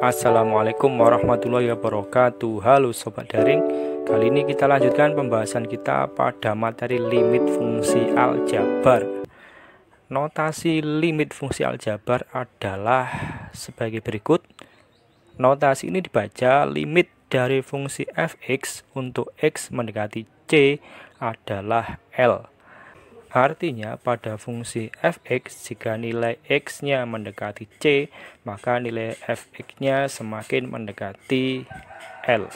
Assalamualaikum warahmatullahi wabarakatuh. Halo Sobat Daring. Kali ini kita lanjutkan pembahasan kita pada materi limit fungsi aljabar. Notasi limit fungsi aljabar adalah sebagai berikut. Notasi ini dibaca limit dari fungsi fx untuk x mendekati c adalah L. Artinya pada fungsi fx jika nilai x-nya mendekati c, maka nilai fx-nya semakin mendekati L.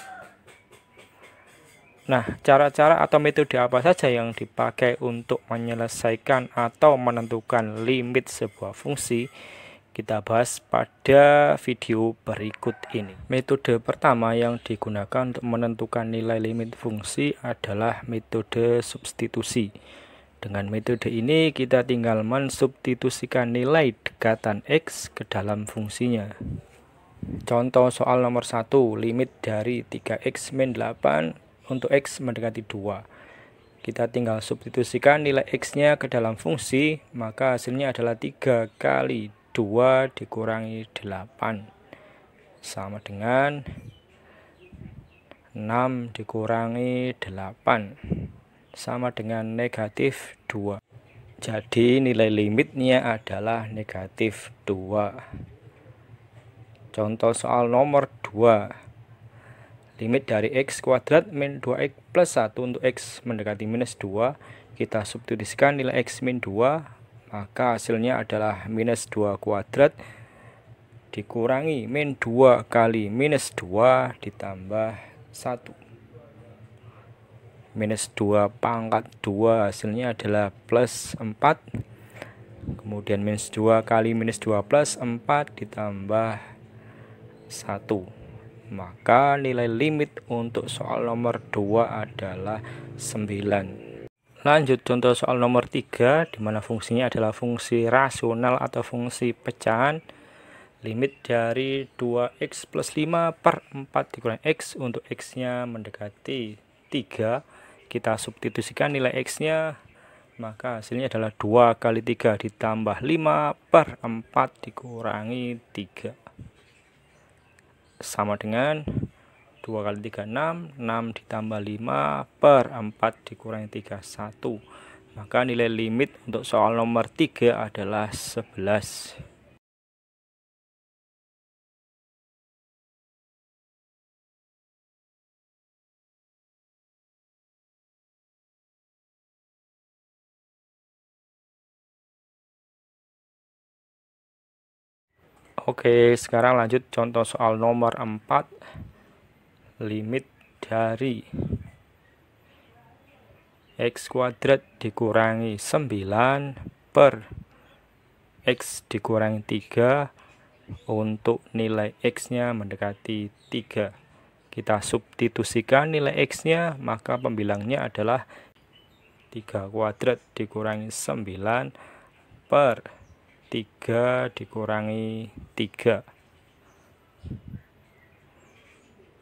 Nah, cara-cara atau metode apa saja yang dipakai untuk menyelesaikan atau menentukan limit sebuah fungsi, kita bahas pada video berikut ini. Metode pertama yang digunakan untuk menentukan nilai limit fungsi adalah metode substitusi. Dengan metode ini kita tinggal mensubstitusikan nilai dekatan x ke dalam fungsinya. Contoh soal nomor 1, limit dari 3x min 8 untuk x mendekati 2. Kita tinggal substitusikan nilai x-nya ke dalam fungsi, maka hasilnya adalah 3 kali 2 dikurangi 8 sama dengan 6 dikurangi 8 sama dengan negatif 2. Jadi nilai limitnya adalah negatif 2. Contoh soal nomor 2, limit dari x kuadrat min 2x plus 1 untuk x mendekati minus 2. Kita substitusikan nilai x min 2, maka hasilnya adalah minus 2 kuadrat dikurangi min 2 kali minus 2 ditambah 1. Minus 2 pangkat 2 hasilnya adalah plus 4. Kemudian minus 2 kali minus 2 plus 4 ditambah 1. Maka nilai limit untuk soal nomor 2 adalah 9. Lanjut contoh soal nomor 3, di mana fungsinya adalah fungsi rasional atau fungsi pecahan. Limit dari 2x plus 5 per 4 dikurangi x untuk x-nya mendekati 3. Kita substitusikan nilai x-nya, maka hasilnya adalah 2 kali 3 ditambah 5 per 4 dikurangi 3. Sama dengan 2 kali 3, 6. 6 ditambah 5 per 4 dikurangi 3, 1. Maka nilai limit untuk soal nomor 3 adalah 11. Oke, sekarang lanjut contoh soal nomor 4. Limit dari x kuadrat dikurangi 9 per x dikurangi 3 untuk nilai x-nya mendekati 3. Kita substitusikan nilai x-nya, maka pembilangnya adalah 3 kuadrat dikurangi 9 per 3 dikurangi 3,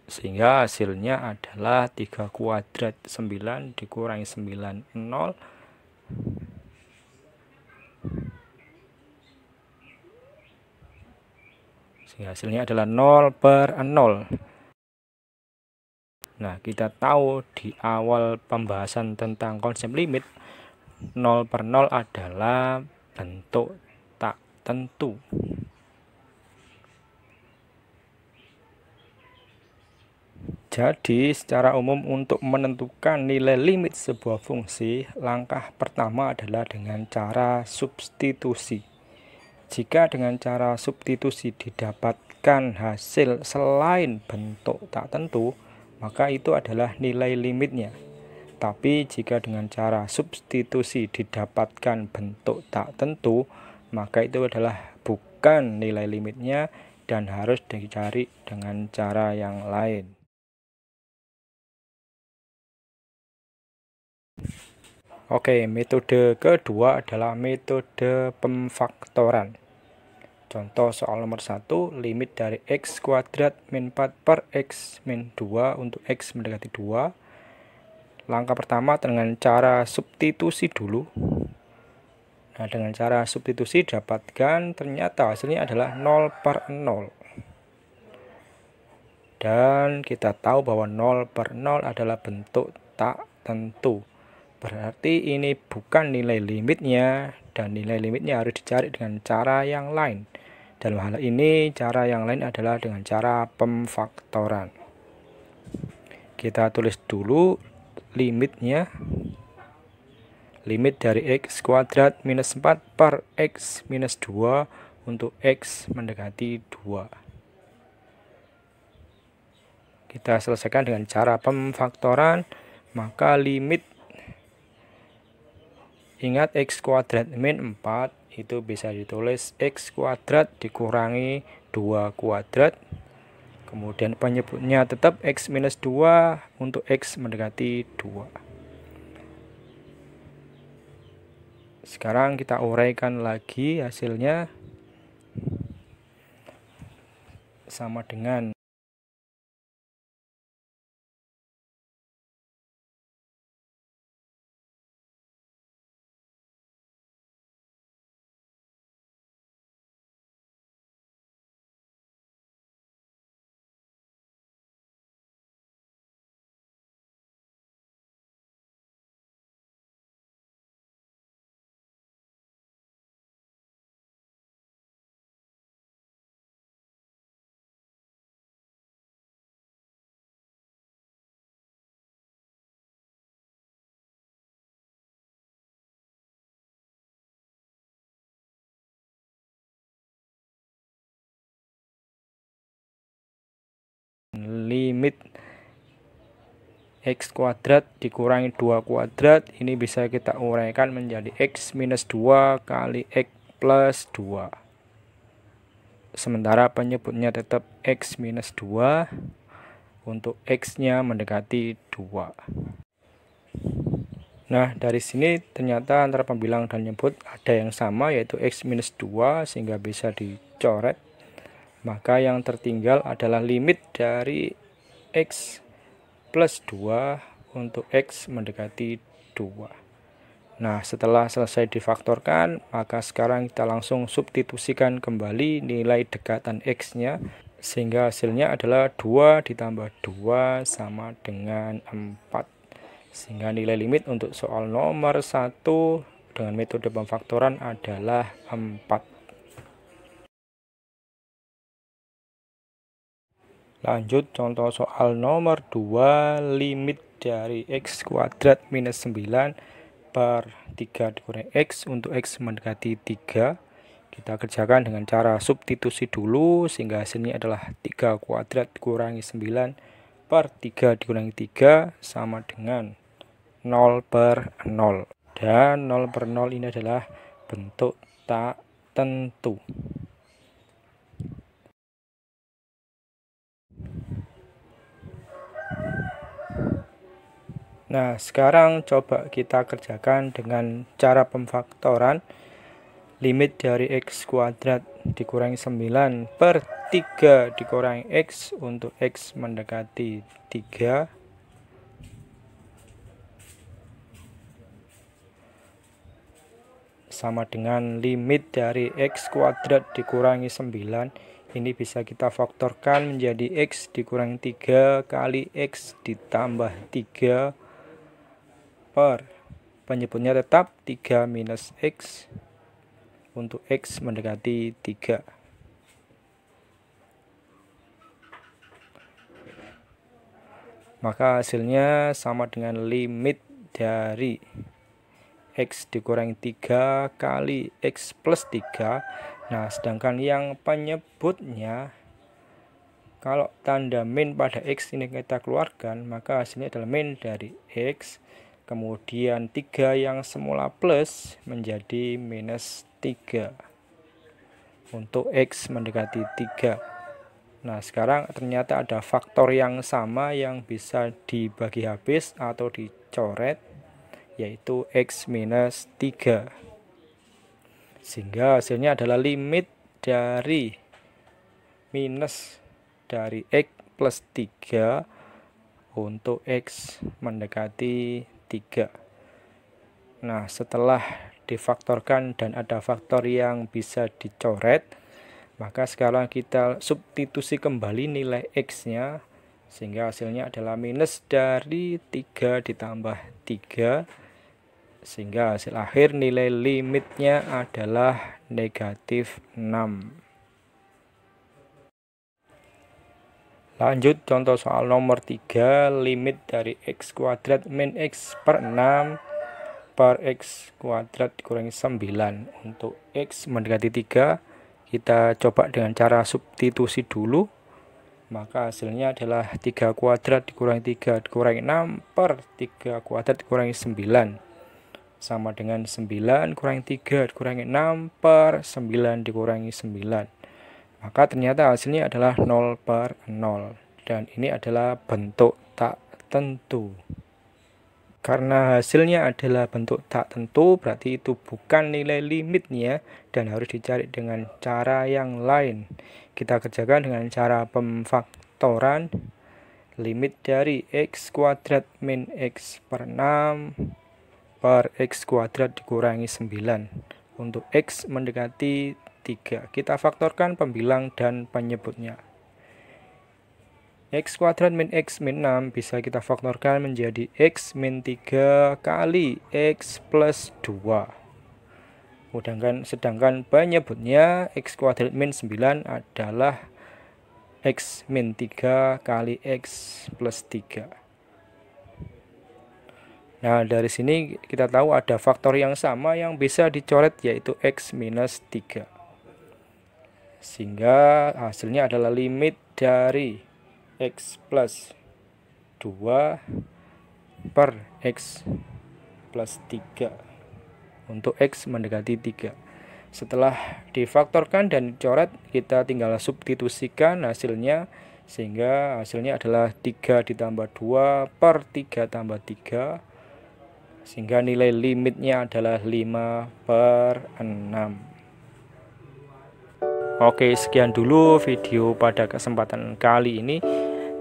sehingga hasilnya adalah 3 kuadrat 9 dikurangi 9, 0. Sehingga hasilnya adalah 0 per 0. Nah, kita tahu di awal pembahasan tentang konsep limit, 0 per 0 adalah bentuk tak tentu. Jadi secara umum untuk menentukan nilai limit sebuah fungsi, langkah pertama adalah dengan cara substitusi. Jika dengan cara substitusi didapatkan hasil selain bentuk tak tentu, maka itu adalah nilai limitnya. Tapi jika dengan cara substitusi didapatkan bentuk tak tentu, maka itu adalah bukan nilai limitnya dan harus dicari dengan cara yang lain. Oke, metode kedua adalah metode pemfaktoran. Contoh soal nomor 1, limit dari x kuadrat min 4 per x min 2 untuk x mendekati 2. Langkah pertama dengan cara substitusi dulu. Nah, dengan cara substitusi dapatkan ternyata hasilnya adalah 0 per 0. Dan kita tahu bahwa 0 per 0 adalah bentuk tak tentu. Berarti ini bukan nilai limitnya, dan nilai limitnya harus dicari dengan cara yang lain. Dalam hal ini, cara yang lain adalah dengan cara pemfaktoran. Kita tulis dulu limitnya. Limit dari x kuadrat minus 4 per x minus 2 untuk x mendekati 2. Kita selesaikan dengan cara pemfaktoran. Maka limit, ingat x kuadrat min 4 itu bisa ditulis x kuadrat dikurangi 2 kuadrat. Kemudian penyebutnya tetap x minus 2 untuk x mendekati 2. Sekarang kita uraikan lagi hasilnya. Sama dengan limit x kuadrat dikurangi 2 kuadrat, ini bisa kita uraikan menjadi x minus 2 kali x plus 2. Sementara penyebutnya tetap x minus 2 untuk x-nya mendekati 2. Nah, dari sini ternyata antara pembilang dan penyebut ada yang sama, yaitu x minus 2, sehingga bisa dicoret. Maka yang tertinggal adalah limit dari x plus 2 untuk x mendekati 2. Nah, setelah selesai difaktorkan, maka sekarang kita langsung substitusikan kembali nilai dekatan x-nya, sehingga hasilnya adalah 2 ditambah 2 sama dengan 4. Sehingga nilai limit untuk soal nomor 1 dengan metode pemfaktoran adalah 4. Lanjut contoh soal nomor 2, limit dari x kuadrat minus 9 per 3 dikurangi x untuk x mendekati 3. Kita kerjakan dengan cara substitusi dulu, sehingga hasilnya adalah 3 kuadrat dikurangi 9 per 3 dikurangi 3 sama dengan 0 per 0. Dan 0 per 0 ini adalah bentuk tak tentu. Nah, sekarang coba kita kerjakan dengan cara pemfaktoran. Limit dari x kuadrat dikurangi 9 per 3 dikurangi x untuk x mendekati 3. Sama dengan limit dari x kuadrat dikurangi 9. Ini bisa kita faktorkan menjadi x dikurangi 3 kali x ditambah 3 per penyebutnya tetap 3 minus x untuk x mendekati 3. Maka hasilnya sama dengan limit dari x dikurangi 3 kali x plus 3. Nah, sedangkan yang penyebutnya, kalau tanda min pada x ini kita keluarkan, maka hasilnya adalah min dari x, kemudian 3 yang semula plus menjadi minus 3 untuk x mendekati 3. Nah, sekarang ternyata ada faktor yang sama yang bisa dibagi habis atau dicoret, yaitu x minus 3. Sehingga hasilnya adalah limit dari minus dari x plus 3 untuk x mendekati 3. Nah, setelah difaktorkan dan ada faktor yang bisa dicoret, maka sekarang kita substitusi kembali nilai x-nya. sehingga hasilnya adalah minus dari 3 ditambah 3, sehingga hasil akhir nilai limitnya adalah negatif 6. Lanjut contoh soal nomor 3, limit dari x kuadrat min x per 6 per x kuadrat dikurangi 9. Untuk x mendekati 3, kita coba dengan cara substitusi dulu. Maka hasilnya adalah 3 kuadrat dikurangi 3 dikurangi 6 per 3 kuadrat dikurangi 9. Sama dengan 9 kurangi 3 dikurangi 6 per 9 dikurangi 9. Maka ternyata hasilnya adalah 0 per 0. Dan ini adalah bentuk tak tentu. Karena hasilnya adalah bentuk tak tentu, berarti itu bukan nilai limitnya dan harus dicari dengan cara yang lain. Kita kerjakan dengan cara pemfaktoran. Limit dari x kuadrat min x per 6 per x kuadrat dikurangi 9. Untuk x mendekati 3, kita faktorkan pembilang dan penyebutnya. X kuadrat min x min 6 bisa kita faktorkan menjadi x min 3 kali x plus 2. Sedangkan penyebutnya x kuadrat min 9 adalah x min 3 kali x plus 3. Nah, dari sini kita tahu ada faktor yang sama yang bisa dicoret, yaitu x minus 3. Sehingga hasilnya adalah limit dari x plus 2 per x plus 3 untuk x mendekati 3. Setelah difaktorkan dan dicoret, kita tinggal substitusikan hasilnya, sehingga hasilnya adalah 3 ditambah 2 per 3 tambah 3, sehingga nilai limitnya adalah 5 per 6. Oke, sekian dulu video pada kesempatan kali ini.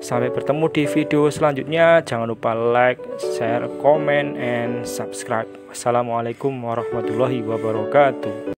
Sampai bertemu di video selanjutnya. Jangan lupa like, share, comment, and subscribe. Wassalamualaikum warahmatullahi wabarakatuh.